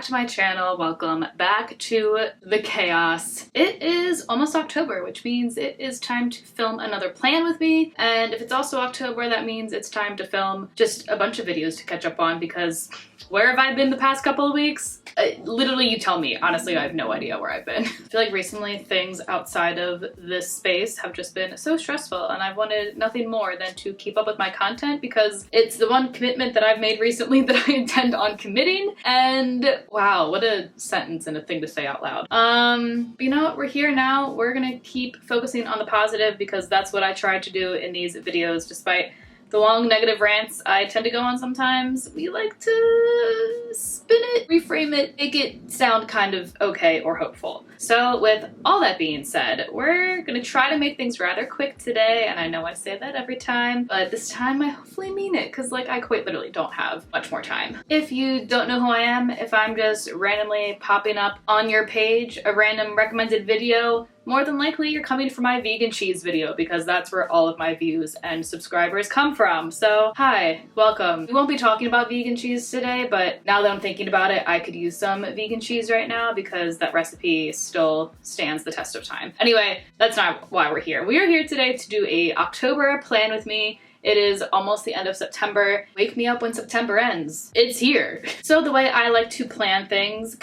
back to my channel. Welcome back to the chaos. It is almost October, which means it is time to film another plan with me. And if it's also October, that means it's time to film just a bunch of videos to catch up on, because where have I been the past couple of weeks? Literally, you tell me. Honestly, I have no idea where I've been. I feel like recently things outside of this space have just been so stressful, and I've wanted nothing more than to keep up with my content because it's the one commitment that I've made recently that I intend on committing. And wow, what a sentence and a thing to say out loud. But you know what? We're here now. We're gonna keep focusing on the positive because that's what I try to do in these videos, despite the long negative rants I tend to go on sometimes. We like to spin it, reframe it, make it sound kind of okay or hopeful. So with all that being said, we're gonna try to make things rather quick today, and I know I say that every time, but this time I hopefully mean it, because like I quite literally don't have much more time. If you don't know who I am, if I'm just randomly popping up on your page, a random recommended video, more than likely you're coming for my vegan cheese video because that's where all of my views and subscribers come from. So hi, welcome. We won't be talking about vegan cheese today, but now that I'm thinking about it, I could use some vegan cheese right now because that recipe still stands the test of time. Anyway, that's not why we're here. We are here today to do a October plan with me. It is almost the end of September. Wake me up when September ends. It's here. So the way I like to plan things,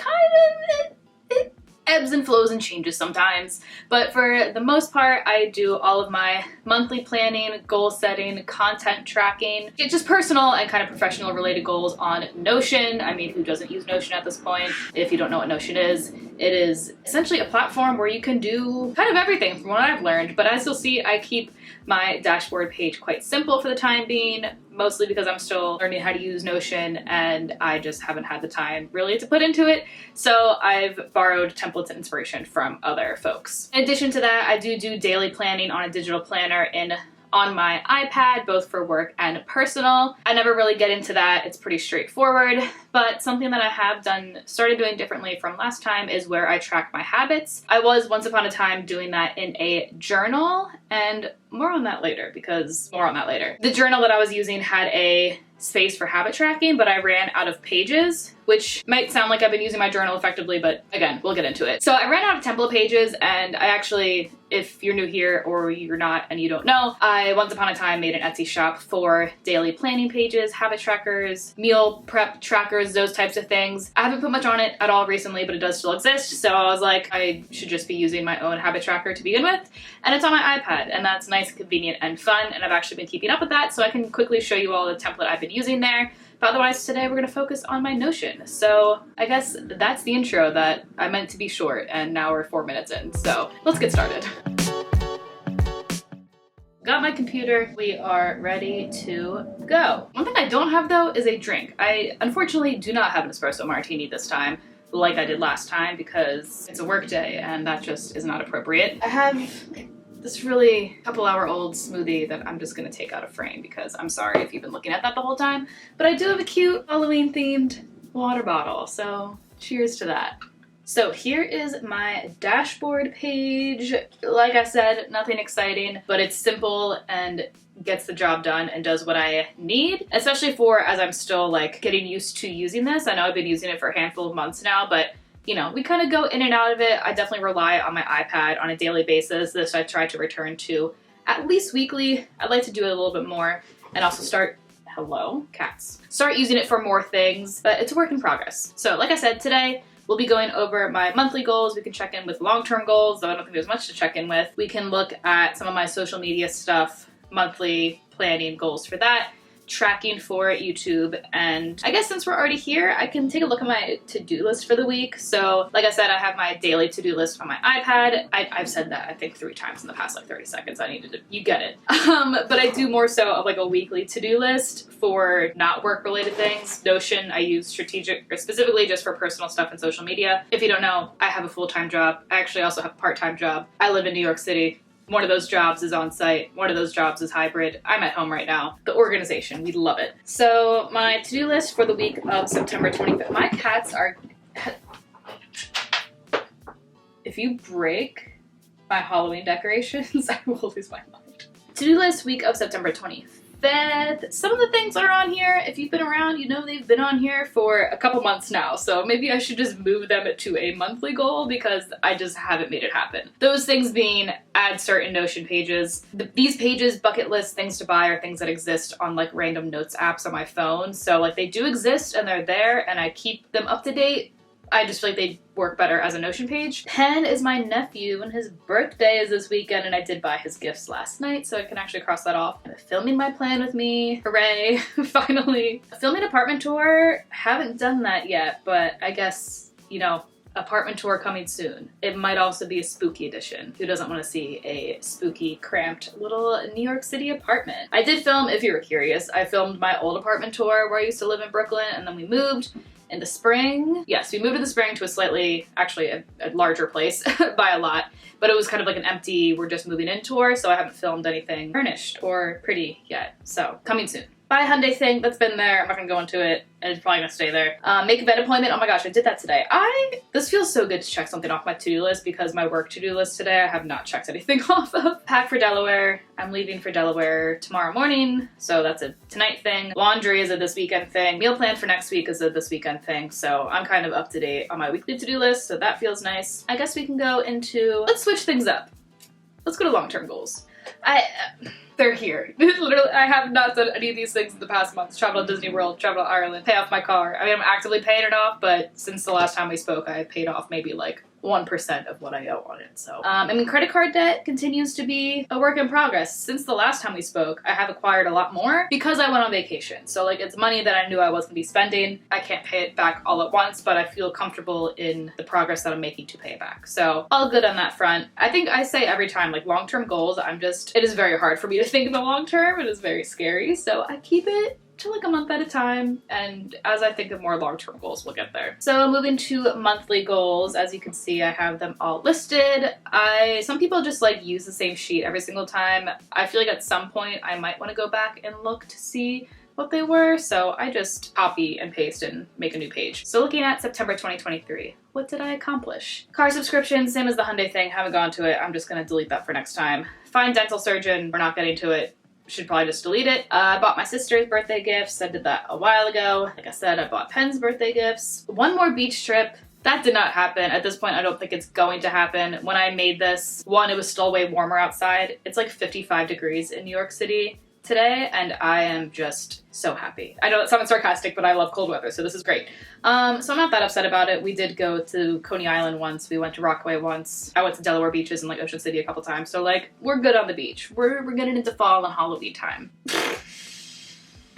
it ebbs and flows and changes sometimes, but for the most part, I do all of my monthly planning, goal setting, content tracking, just personal and kind of professional related goals on Notion. I mean, who doesn't use Notion at this point? If you don't know what Notion is, it is essentially a platform where you can do kind of everything from what I've learned, but as you'll see, I keep my dashboard page quite simple for the time being, mostly because I'm still learning how to use Notion and I just haven't had the time really to put into it. So I've borrowed templates and inspiration from other folks. In addition to that, I do daily planning on a digital planner on my iPad, both for work and personal. I never really get into that. It's pretty straightforward, but something that I have started doing differently from last time is where I track my habits. I was once upon a time doing that in a journal, and more on that later. The journal that I was using had a space for habit tracking, but I ran out of pages, which might sound like I've been using my journal effectively, but again, we'll get into it. So I ran out of template pages, and I actually, if you're new here or you're not and you don't know, I once upon a time made an Etsy shop for daily planning pages, habit trackers, meal prep trackers, those types of things. I haven't put much on it at all recently, but it does still exist, so I was like, I should just be using my own habit tracker to begin with, and it's on my iPad, and that's nice, convenient, and fun, and I've actually been keeping up with that, so I can quickly show you all the template I've been using there. But otherwise, today we're gonna focus on my Notion. So I guess that's the intro that I meant to be short, and now we're 4 minutes in, so let's get started. Got my computer, we are ready to go. One thing I don't have though is a drink. I unfortunately do not have an espresso martini this time, like I did last time, because it's a work day and that just is not appropriate. I have this really couple-hour-old smoothie that I'm just gonna take out of frame because I'm sorry if you've been looking at that the whole time, but I do have a cute Halloween-themed water bottle, so cheers to that. So here is my dashboard page. Like I said, nothing exciting, but it's simple and gets the job done and does what I need, especially for as I'm still like getting used to using this. I know I've been using it for a handful of months now, but you know, we kind of go in and out of it. I definitely rely on my iPad on a daily basis. This I try to return to at least weekly. I'd like to do it a little bit more and also start using it for more things, but it's a work in progress. So like I said, today we'll be going over my monthly goals. We can check in with long-term goals, though I don't think there's much to check in with. We can look at some of my social media stuff, monthly planning goals for that, tracking for YouTube, and I guess since we're already here, I can take a look at my to-do list for the week. So like I said, I have my daily to-do list on my iPad. I've said that I think 3 times in the past like 30 seconds. You get it. But I do more so of like a weekly to-do list for not work-related things. Notion I use specifically just for personal stuff and social media. If you don't know, I have a full-time job. I actually also have a part-time job. I live in New York City. One of those jobs is on site. One of those jobs is hybrid. I'm at home right now. The organization, we love it. So my to-do list for the week of September 25th. My cats are... If you break my Halloween decorations, I will lose my mind. To-do list week of September 25th. 5th. Some of the things that are on here, if you've been around, you know they've been on here for a couple months now, so maybe I should just move them to a monthly goal because I just haven't made it happen. Those things being add certain Notion pages. These pages, bucket list, things to buy, are things that exist on like random notes apps on my phone, so like they do exist and they're there and I keep them up to date. I just feel like they work better as a Notion page. 10 is my nephew and his birthday is this weekend and I did buy his gifts last night, so I can actually cross that off. Filming my plan with me, hooray, finally. Filming apartment tour, haven't done that yet, but I guess, you know, apartment tour coming soon. It might also be a spooky edition. Who doesn't want to see a spooky, cramped little New York City apartment? I did film, if you were curious, I filmed my old apartment tour where I used to live in Brooklyn and then we moved in the spring. Yes, we moved in the spring to a slightly, actually a larger place by a lot, but it was kind of like an empty, we're just moving in tour, so I haven't filmed anything furnished or pretty yet. So coming soon. Buy a Hyundai thing, that's been there, I'm not gonna go into it, and it's probably gonna stay there. Make a vet appointment, oh my gosh, I did that today. This feels so good to check something off my to-do list because my work to-do list today, I have not checked anything off of. Pack for Delaware, I'm leaving for Delaware tomorrow morning, so that's a tonight thing. Laundry is a this weekend thing. Meal plan for next week is a this weekend thing, so I'm kind of up to date on my weekly to-do list, so that feels nice. I guess we can go into, let's switch things up. Let's go to long-term goals. They're here. Literally, I have not done any of these things in the past months. Travel to Disney World, travel to Ireland, pay off my car. I mean, I'm actively paying it off, but since the last time we spoke, I paid off maybe like 1% of what I owe on it. So, I mean, credit card debt continues to be a work in progress. Since the last time we spoke, I have acquired a lot more because I went on vacation. So like, it's money that I knew I was gonna be spending. I can't pay it back all at once, but I feel comfortable in the progress that I'm making to pay it back. So all good on that front. I think I say every time, like long-term goals, it is very hard for me to think in the long term. It is very scary. So I keep it to like a month at a time, and as I think of more long-term goals, we'll get there. So moving to monthly goals, as you can see, I have them all listed. Some people just like use the same sheet every single time. I feel like at some point I might want to go back and look to see what they were, so I just copy and paste and make a new page. So looking at September 2023, what did I accomplish? Car subscription, same as the Hyundai thing, haven't gone to it. I'm just gonna delete that for next time. Find dental surgeon, we're not getting to it. Should probably just delete it. I bought my sister's birthday gifts. I did that a while ago. Like I said, I bought Penn's birthday gifts. One more beach trip. That did not happen. At this point, I don't think it's going to happen. When I made this, one, it was still way warmer outside. It's like 55 degrees in New York City today, and I am just so happy. I know that sounds sarcastic, but I love cold weather, so this is great. So I'm not that upset about it. We did go to Coney Island once, we went to Rockaway once, I went to Delaware beaches and like Ocean City a couple times, so like, we're good on the beach. We're getting into fall and Halloween time.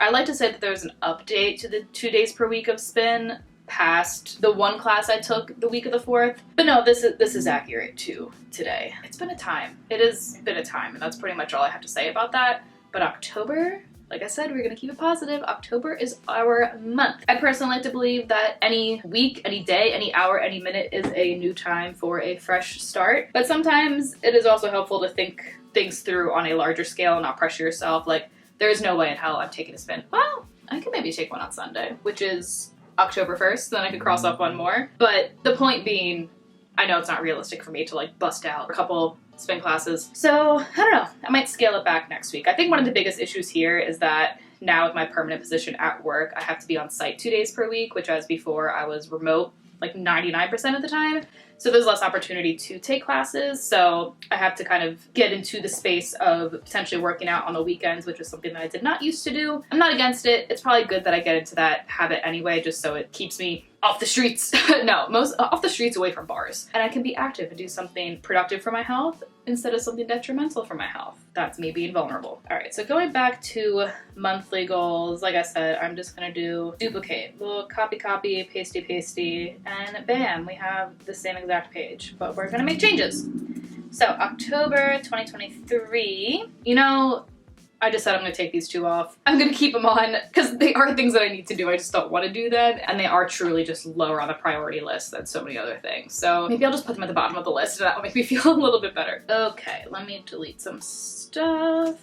I like to say that there's an update to the 2 days per week of spin past the one class I took the week of the 4th. But no, this is accurate too today. It's been a time. It has been a time, and that's pretty much all I have to say about that. But October, like I said, we're gonna keep it positive. October is our month. I personally like to believe that any week, any day, any hour, any minute is a new time for a fresh start. But sometimes it is also helpful to think things through on a larger scale and not pressure yourself. Like, there's no way in hell I'm taking a spin. Well, I could maybe take one on Sunday, which is October 1st, then I could cross off one more. But the point being, I know it's not realistic for me to like bust out a couple spin classes. So I don't know, I might scale it back next week. I think one of the biggest issues here is that now with my permanent position at work, I have to be on site 2 days per week, which as before I was remote like 99% of the time. So there's less opportunity to take classes. So I have to kind of get into the space of potentially working out on the weekends, which is something that I did not used to do. I'm not against it. It's probably good that I get into that habit anyway, just so it keeps me off the streets. No, off the streets, away from bars. And I can be active and do something productive for my health instead of something detrimental for my health. That's me being vulnerable. All right, so going back to monthly goals, like I said, I'm just gonna do duplicate, little copy, pasty, and bam, we have the same exact page, but we're gonna make changes. So October 2023, you know, I just said I'm gonna take these two off. I'm gonna keep them on because they are things that I need to do. I just don't want to do them. And they are truly just lower on the priority list than so many other things. So maybe I'll just put them at the bottom of the list and that will make me feel a little bit better. Okay, let me delete some stuff.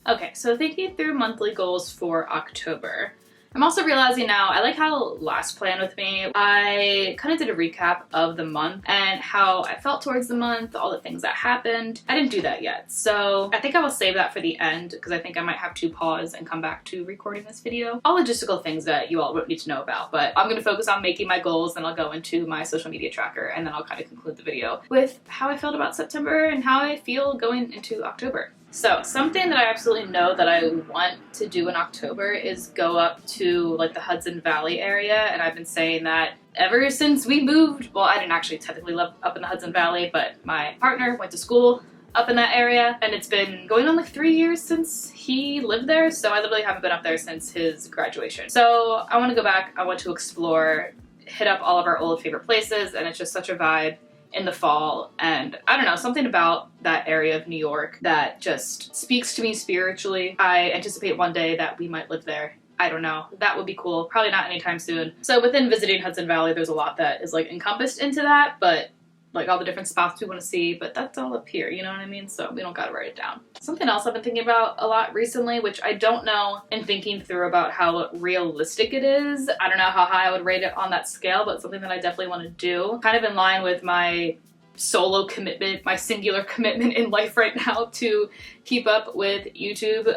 Okay, so thinking through monthly goals for October. I'm also realizing now, I like how last plan with me, I kind of did a recap of the month and how I felt towards the month, all the things that happened. I didn't do that yet. So I think I will save that for the end because I think I might have to pause and come back to recording this video. All logistical things that you all need to know about, but I'm going to focus on making my goals, then I'll go into my social media tracker, and then I'll kind of conclude the video with how I felt about September and how I feel going into October. So something that I absolutely know that I want to do in October is go up to like the Hudson Valley area, and I've been saying that ever since we moved. Well, I didn't actually technically live up in the Hudson Valley, but my partner went to school up in that area, and it's been going on like 3 years since he lived there, so I literally haven't been up there since his graduation. So I want to go back, I want to explore, hit up all of our old favorite places, and it's just such a vibe in the fall. And I don't know, something about that area of New York that just speaks to me spiritually. I anticipate one day that we might live there. I don't know. That would be cool. Probably not anytime soon. So within visiting Hudson Valley, there's a lot that is like encompassed into that, but like all the different spots we want to see, but that's all up here, you know what I mean? So we don't gotta write it down. Something else I've been thinking about a lot recently, which I don't know, and thinking through about how realistic it is. I don't know how high I would rate it on that scale, but something that I definitely want to do, kind of in line with my solo commitment, my singular commitment in life right now to keep up with YouTube,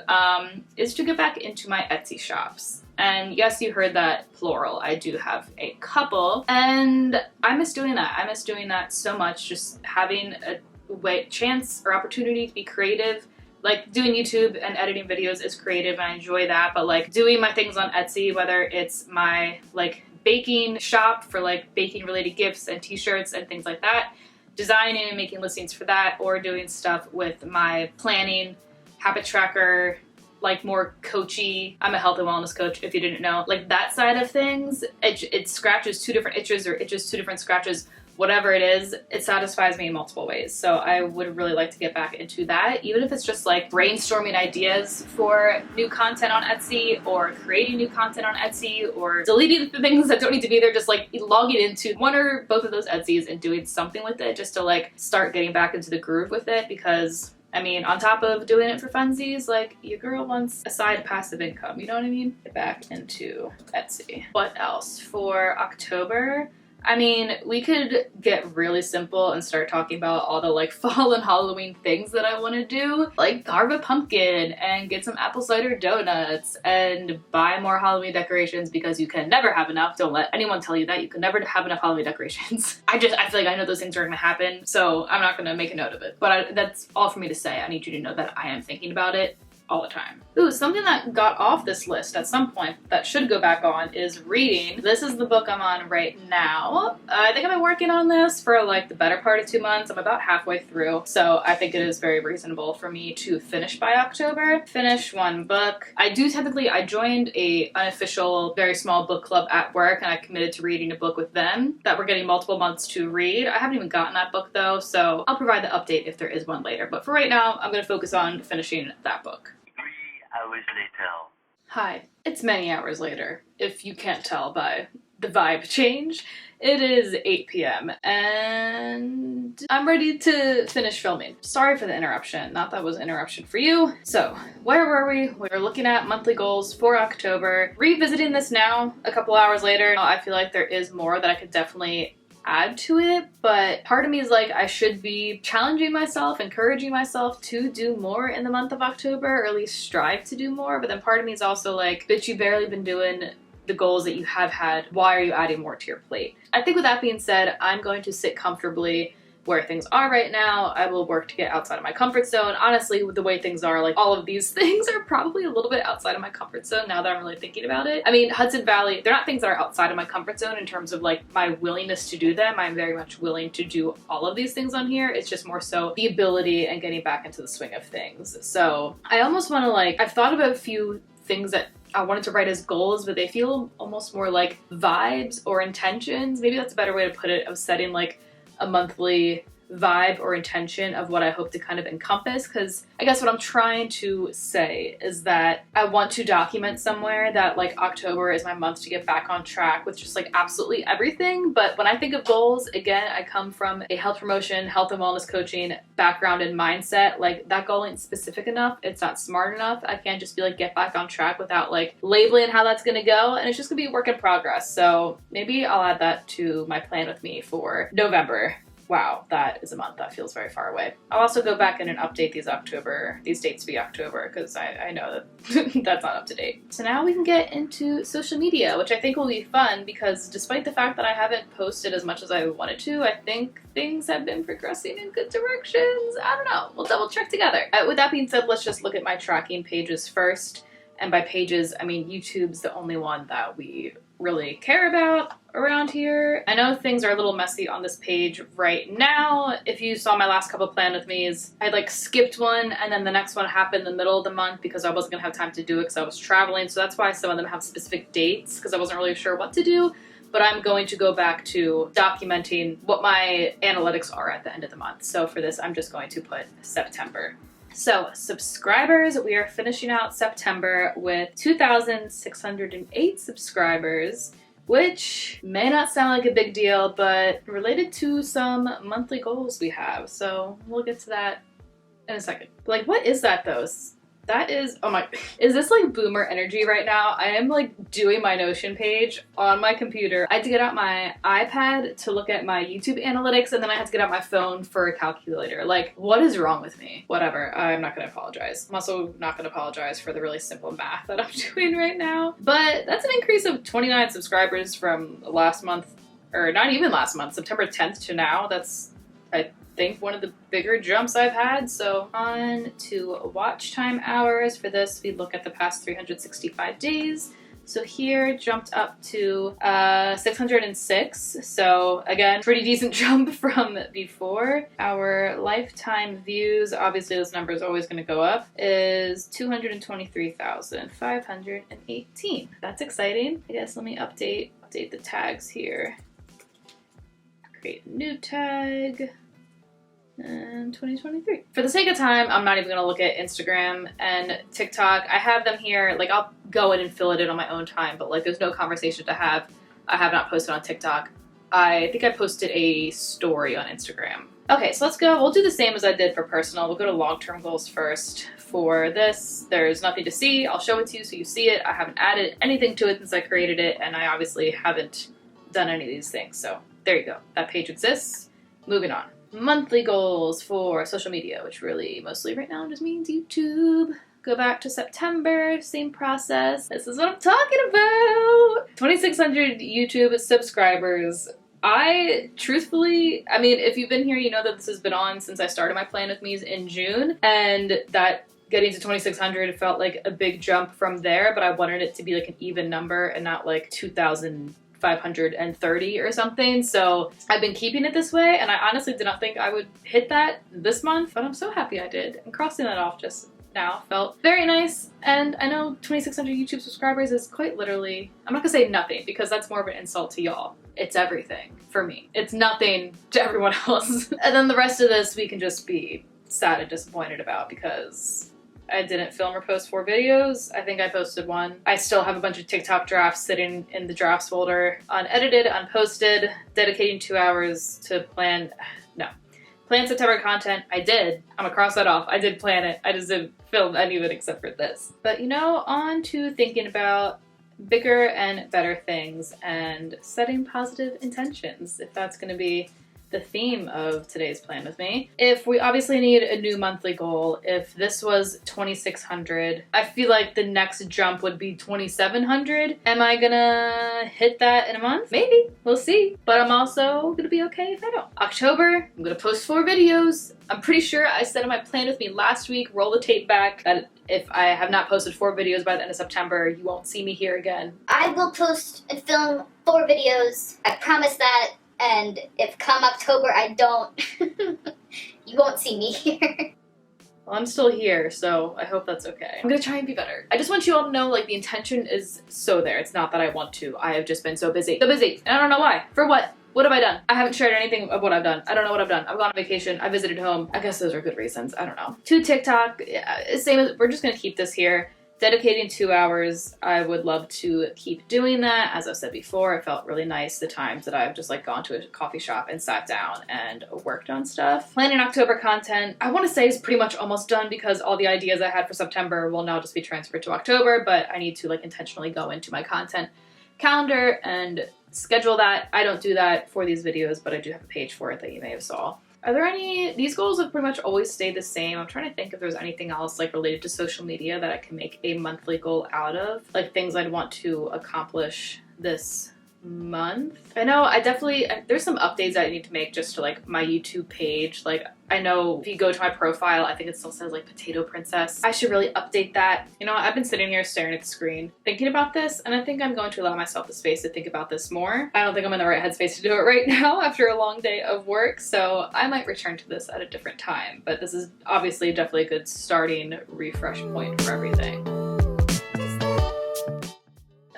is to get back into my Etsy shops. And yes, you heard that plural. I do have a couple, and I miss doing that. I miss doing that so much, just having a chance or opportunity to be creative. Like doing YouTube and editing videos is creative and I enjoy that, but like doing my things on Etsy, whether it's my like baking shop for like baking related gifts and t-shirts and things like that, designing and making listings for that, or doing stuff with my planning, habit tracker, like more coachy. I'm a health and wellness coach, if you didn't know. Like that side of things, it scratches two different itches or itches two different scratches, whatever it is, it satisfies me in multiple ways. So I would really like to get back into that, even if it's just like brainstorming ideas for new content on Etsy, or creating new content on Etsy, or deleting the things that don't need to be there, just like logging into one or both of those Etsys and doing something with it just to like start getting back into the groove with it. Because I mean, on top of doing it for funsies, like your girl wants a side passive income, you know what I mean? Get back into Etsy. What else for October? I mean, we could get really simple and start talking about all the like fall and Halloween things that I want to do, like carve a pumpkin and get some apple cider donuts and buy more Halloween decorations, because you can never have enough. Don't let anyone tell you that. You can never have enough Halloween decorations. I feel like I know those things are gonna happen, so I'm not gonna make a note of it. But that's all for me to say. I need you to know that I am thinking about it all the time. Ooh, something that got off this list at some point that should go back on is reading. This is the book I'm on right now. I think I've been working on this for like the better part of 2 months. I'm about halfway through, so I think it is very reasonable for me to finish by October. Finish one book. I joined a unofficial, very small book club at work, and I committed to reading a book with them that we're getting multiple months to read. I haven't even gotten that book though, so I'll provide the update if there is one later. But for right now, I'm gonna focus on finishing that book. Hours later. Hi, it's many hours later, if you can't tell by the vibe change. It is 8 p.m. and I'm ready to finish filming. Sorry for the interruption, not that was an interruption for you. So, where were we? We were looking at monthly goals for October. Revisiting this now, a couple hours later, I feel like there is more that I could definitely add to it, but part of me is like, I should be challenging myself, encouraging myself to do more in the month of October, or at least strive to do more. But then part of me is also like, bitch, you've barely been doing the goals that you have had. Why are you adding more to your plate? I think with that being said, I'm going to sit comfortably where things are right now. I will work to get outside of my comfort zone. Honestly, with the way things are, like all of these things are probably a little bit outside of my comfort zone now that I'm really thinking about it. I mean, Hudson Valley, they're not things that are outside of my comfort zone in terms of like my willingness to do them. I'm very much willing to do all of these things on here. It's just more so the ability and getting back into the swing of things. So I almost want to like, I've thought about a few things that I wanted to write as goals, but they feel almost more like vibes or intentions. Maybe that's a better way to put it, of setting like a monthly vibe or intention of what I hope to kind of encompass, because I guess what I'm trying to say is that I want to document somewhere that like October is my month to get back on track with just like absolutely everything. But when I think of goals, again, I come from a health promotion, health and wellness coaching background and mindset. Like that goal ain't specific enough. It's not smart enough. I can't just be like get back on track without like labeling how that's gonna go, and it's just gonna be a work in progress. So maybe I'll add that to my plan with me for November. Wow, that is a month. That feels very far away. I'll also go back in and update these dates to be October, because I know that that's not up to date. So now we can get into social media, which I think will be fun, because despite the fact that I haven't posted as much as I wanted to, I think things have been progressing in good directions. I don't know. We'll double check together. With that being said, let's just look at my tracking pages first. And by pages, I mean YouTube's the only one that we really care about around here. I know things are a little messy on this page right now. If you saw my last couple plan with me's, I like skipped one and then the next one happened in the middle of the month because I wasn't gonna have time to do it because I was traveling. So that's why some of them have specific dates, because I wasn't really sure what to do. But I'm going to go back to documenting what my analytics are at the end of the month. So for this, I'm just going to put September. So subscribers, we are finishing out September with 2,608 subscribers, which may not sound like a big deal, but related to some monthly goals we have. So we'll get to that in a second. Like, what is that though? That is, oh my, is this like boomer energy right now? I am like doing my Notion page on my computer. I had to get out my iPad to look at my YouTube analytics, and then I had to get out my phone for a calculator. Like, what is wrong with me? Whatever, I'm not gonna apologize. I'm also not gonna apologize for the really simple math that I'm doing right now. But that's an increase of 29 subscribers from last month, or not even last month, September 10th to now. That's, I think, one of the bigger jumps I've had. So on to watch time hours. For this, we look at the past 365 days. So here jumped up to 606. So again, pretty decent jump from before. Our lifetime views, obviously this number is always going to go up, is 223,518. That's exciting. I guess let me update the tags here. Create a new tag. And 2023. For the sake of time, I'm not even gonna look at Instagram and TikTok. I have them here, like I'll go in and fill it in on my own time, but like there's no conversation to have. I have not posted on TikTok. I think I posted a story on Instagram. Okay, so let's go. We'll do the same as I did for personal. We'll go to long-term goals first. For this, there's nothing to see. I'll show it to you so you see it. I haven't added anything to it since I created it, and I obviously haven't done any of these things. So there you go. That page exists. Moving on. Monthly goals for social media, which really mostly right now just means YouTube. Go back to September, same process. This is what I'm talking about. 2,600 YouTube subscribers. I truthfully, I mean, if you've been here, you know that this has been on since I started my plan with me's in June, and that getting to 2,600 felt like a big jump from there, but I wanted it to be like an even number and not like 2,530 or something. So I've been keeping it this way, and I honestly did not think I would hit that this month, but I'm so happy I did. And crossing that off just now felt very nice. And I know 2,600 YouTube subscribers is quite literally, I'm not gonna say nothing because that's more of an insult to y'all. It's everything for me. It's nothing to everyone else. And then the rest of this we can just be sad and disappointed about because I didn't film or post 4 videos. I think I posted 1. I still have a bunch of TikTok drafts sitting in the drafts folder, unedited, unposted, dedicating 2 hours to plan September content. I did. I'm gonna cross that off. I did plan it. I just didn't film any of it except for this. But you know, on to thinking about bigger and better things and setting positive intentions, if that's gonna be the theme of today's plan with me. If we obviously need a new monthly goal, if this was 2,600, I feel like the next jump would be 2,700. Am I gonna hit that in a month? Maybe, we'll see. But I'm also gonna be okay if I don't. October, I'm gonna post 4 videos. I'm pretty sure I said in my plan with me last week, roll the tape back, that if I have not posted 4 videos by the end of September, you won't see me here again. I will post and film 4 videos. I promise that. And if come October I don't, you won't see me here. Well, I'm still here, so I hope that's okay. I'm gonna try and be better. I just want you all to know, like, the intention is so there. It's not that I want to. I have just been so busy. So busy. And I don't know why. For what? What have I done? I haven't shared anything of what I've done. I don't know what I've done. I've gone on vacation. I visited home. I guess those are good reasons. I don't know. To TikTok, same as, we're just gonna keep this here. Dedicating 2 hours, I would love to keep doing that. As I've said before, it felt really nice the times that I've just like gone to a coffee shop and sat down and worked on stuff. Planning October content, I want to say is pretty much almost done because all the ideas I had for September will now just be transferred to October, but I need to like intentionally go into my content calendar and schedule that. I don't do that for these videos, but I do have a page for it that you may have saw. Are there any, these goals have pretty much always stayed the same. I'm trying to think if there's anything else like related to social media that I can make a monthly goal out of. Like things I'd want to accomplish this month. I know I definitely, there's some updates I need to make just to like my YouTube page. Like I know if you go to my profile, I think it still says like Potato Princess. I should really update that. You know, I've been sitting here staring at the screen thinking about this, and I think I'm going to allow myself the space to think about this more. I don't think I'm in the right headspace to do it right now after a long day of work, so I might return to this at a different time. But this is obviously definitely a good starting refresh point for everything.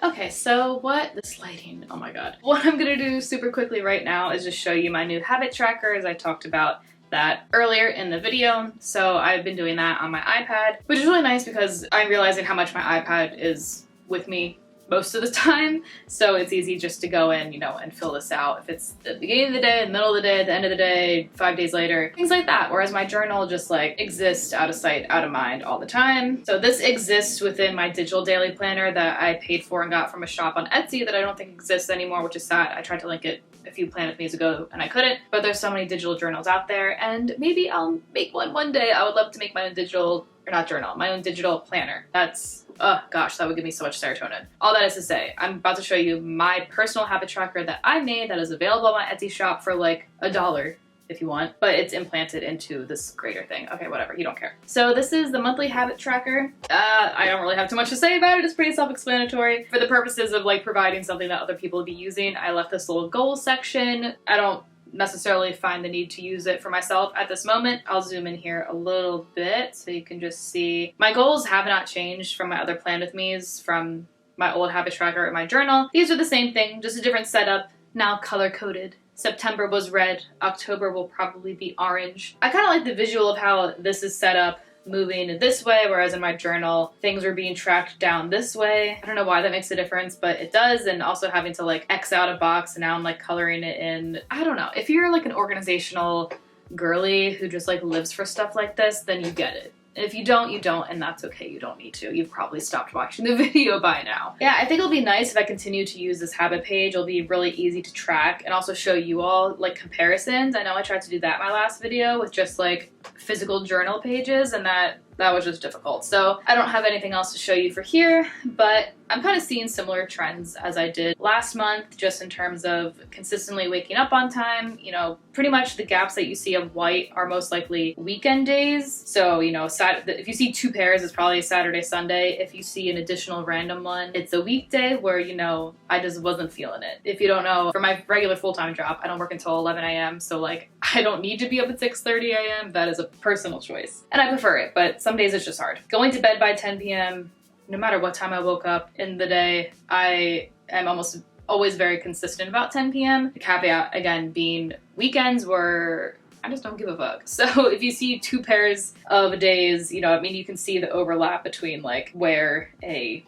Okay, so this lighting, oh my god. What I'm gonna do super quickly right now is just show you my new habit tracker, as I talked about that earlier in the video. So I've been doing that on my iPad, which is really nice because I'm realizing how much my iPad is with me most of the time. So it's easy just to go in, you know, and fill this out. If it's the beginning of the day, the middle of the day, the end of the day, 5 days later, things like that. Whereas my journal just like exists out of sight, out of mind all the time. So this exists within my digital daily planner that I paid for and got from a shop on Etsy that I don't think exists anymore, which is sad. I tried to link it a few Planet Me's ago and I couldn't, but there's so many digital journals out there, and maybe I'll make one day. I would love to make my own digital, or not journal, my own digital planner. That's, oh gosh, that would give me so much serotonin. All that is to say, I'm about to show you my personal habit tracker that I made that is available on my Etsy shop for like $1 if you want, but it's implanted into this greater thing. Okay, whatever, you don't care. So this is the monthly habit tracker. I don't really have too much to say about it. It's pretty self-explanatory. For the purposes of like providing something that other people would be using, I left this little goal section. I don't necessarily find the need to use it for myself at this moment. I'll zoom in here a little bit so you can just see. My goals have not changed from my other Plan With Me's, from my old habit tracker and my journal. These are the same thing, just a different setup, now color-coded. September was red, October will probably be orange. I kind of like the visual of how this is set up, moving this way, whereas in my journal, things were being tracked down this way. I don't know why that makes a difference, but it does, and also having to like X out a box, and now I'm like coloring it in. I don't know. If you're like an organizational girly who just like lives for stuff like this, then you get it. If you don't, you don't, and that's okay. You don't need to. You've probably stopped watching the video by now. Yeah, I think it'll be nice if I continue to use this habit page. It'll be really easy to track and also show you all like comparisons. I know I tried to do that in my last video with just like physical journal pages, and that was just difficult. So I don't have anything else to show you for here, but I'm kind of seeing similar trends as I did last month, just in terms of consistently waking up on time. You know, pretty much the gaps that you see of white are most likely weekend days. So, you know, if you see 2 pairs, it's probably Saturday, Sunday. If you see an additional random one, it's a weekday where, you know, I just wasn't feeling it. If you don't know, for my regular full-time job, I don't work until 11 a.m. So like, I don't need to be up at 6:30 a.m. That is a personal choice. And I prefer it, but some days it's just hard. Going to bed by 10 p.m., no matter what time I woke up in the day, I am almost always very consistent about 10 p.m. The caveat, again, being weekends where I just don't give a fuck. So if you see 2 pairs of days, you know, I mean, you can see the overlap between like where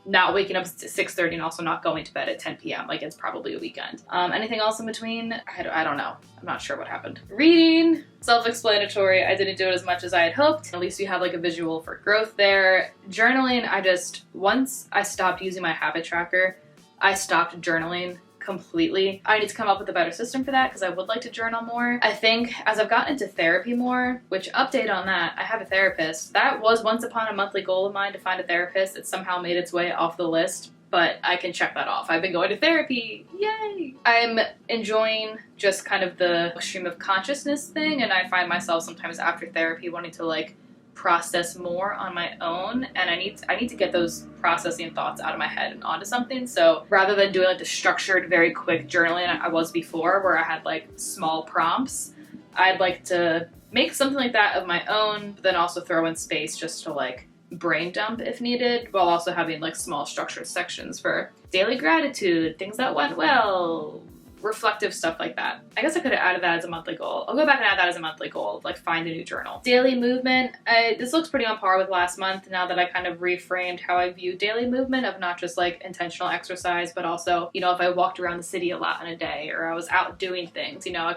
not waking up at 6:30 and also not going to bed at 10 p.m. Like it's probably a weekend. Anything else in between? I don't know. I'm not sure what happened. Reading, self-explanatory. I didn't do it as much as I had hoped. At least you have like a visual for growth there. Journaling, once I stopped using my habit tracker, I stopped journaling completely. I need to come up with a better system for that because I would like to journal more. I think as I've gotten into therapy more, which update on that, I have a therapist. That was once upon a monthly goal of mine to find a therapist. It somehow made its way off the list, but I can check that off. I've been going to therapy, yay! I'm enjoying just kind of the stream of consciousness thing, and I find myself sometimes after therapy wanting to like process more on my own, and I need to get those processing thoughts out of my head and onto something. So rather than doing like the structured, very quick journaling I was before, where I had like small prompts, I'd like to make something like that of my own, but then also throw in space just to like brain dump if needed, while also having like small structured sections for daily gratitude, things that went well, reflective stuff like that. I guess I could have added that as a monthly goal. I'll go back and add that as a monthly goal, like find a new journal. Daily movement, this looks pretty on par with last month now that I kind of reframed how I view daily movement of not just like intentional exercise, but also, you know, if I walked around the city a lot in a day or I was out doing things, you know,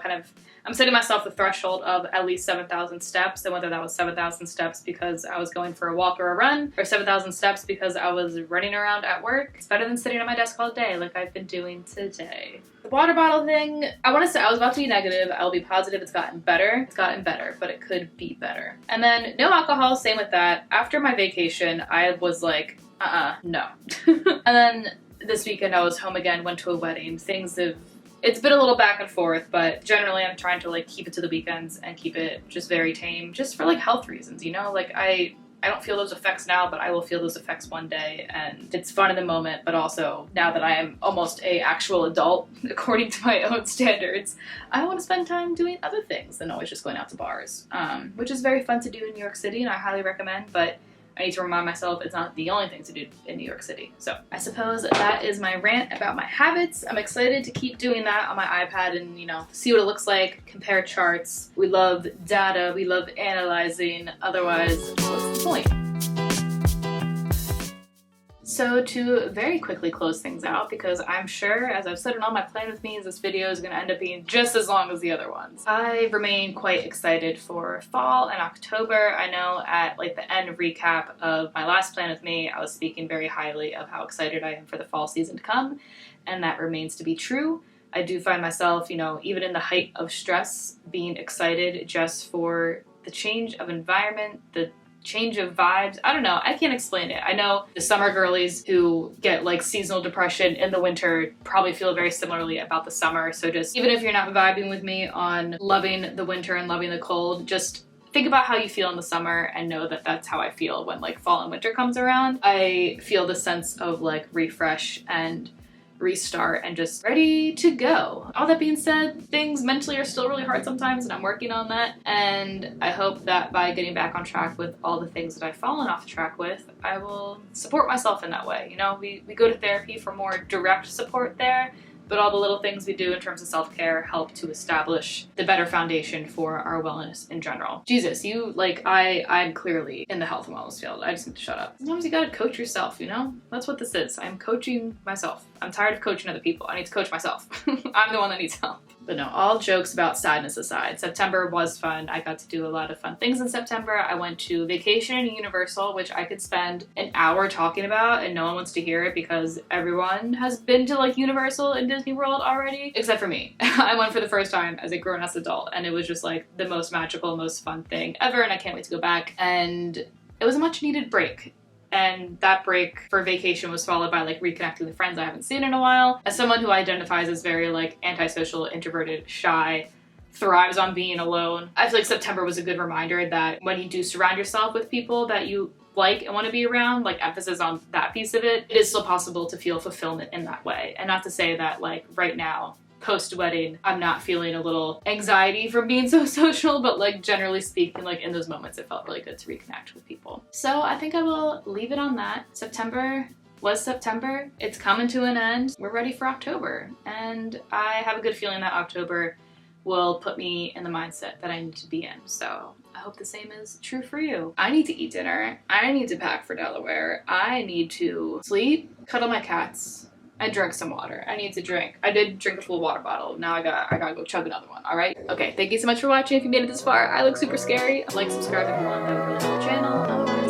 I'm setting myself the threshold of at least 7,000 steps, and whether that was 7,000 steps because I was going for a walk or a run, or 7,000 steps because I was running around at work, it's better than sitting at my desk all day like I've been doing today. The water bottle thing, I want to say I was about to be negative. I'll be positive it's gotten better. It's gotten better, but it could be better. And then no alcohol, same with that. After my vacation, I was like, no. And then this weekend I was home again, went to a wedding. It's been a little back and forth, but generally I'm trying to like keep it to the weekends and keep it just very tame, just for like health reasons, you know? Like I don't feel those effects now, but I will feel those effects one day, and it's fun in the moment, but also now that I am almost a actual adult, according to my own standards, I want to spend time doing other things than always just going out to bars, which is very fun to do in New York City, and I highly recommend, but I need to remind myself it's not the only thing to do in New York City. So I suppose that is my rant about my habits. I'm excited to keep doing that on my iPad and, you know, see what it looks like, compare charts. We love data, we love analyzing, otherwise what's the point? So to very quickly close things out, because I'm sure, as I've said in all my plan with me's, this video is going to end up being just as long as the other ones. I remain quite excited for fall and October. I know at like the end recap of my last plan with me, I was speaking very highly of how excited I am for the fall season to come, and that remains to be true. I do find myself, you know, even in the height of stress, being excited just for the change of environment, the change of vibes. I don't know. I can't explain it. I know the summer girlies who get like seasonal depression in the winter probably feel very similarly about the summer. So just even if you're not vibing with me on loving the winter and loving the cold, just think about how you feel in the summer and know that that's how I feel when like fall and winter comes around. I feel the sense of like refresh and restart and just ready to go. All that being said, things mentally are still really hard sometimes, and I'm working on that, and I hope that by getting back on track with all the things that I've fallen off the track with, I will support myself in that way. You know, we go to therapy for more direct support there, but all the little things we do in terms of self-care help to establish the better foundation for our wellness in general. Jesus, I'm clearly in the health and wellness field. I just need to shut up. Sometimes you gotta coach yourself, you know? That's what this is. I'm coaching myself. I'm tired of coaching other people. I need to coach myself. I'm the one that needs help. But no, all jokes about sadness aside, September was fun. I got to do a lot of fun things in September. I went to vacation in Universal, which I could spend an hour talking about, and no one wants to hear it because everyone has been to like Universal and Disney World already, except for me. I went for the first time as a grown-ass adult, and it was just like the most magical, most fun thing ever, and I can't wait to go back. And it was a much needed break. And that break for vacation was followed by like reconnecting with friends I haven't seen in a while. As someone who identifies as very like antisocial, introverted, shy, thrives on being alone, I feel like September was a good reminder that when you do surround yourself with people that you like and want to be around, like emphasis on that piece of it, it is still possible to feel fulfillment in that way. And not to say that like right now, post-wedding, I'm not feeling a little anxiety from being so social, but like generally speaking, like in those moments, it felt really good to reconnect with people. So I think I will leave it on that. September was September. It's coming to an end. We're ready for October. And I have a good feeling that October will put me in the mindset that I need to be in. So I hope the same is true for you. I need to eat dinner. I need to pack for Delaware. I need to sleep, cuddle my cats, and drink some water. I need to drink. I did drink a full water bottle. Now I gotta go chug another one, alright? Okay, thank you so much for watching. If you made it this far, I look super scary. Like, subscribe if you want. That would really help the channel.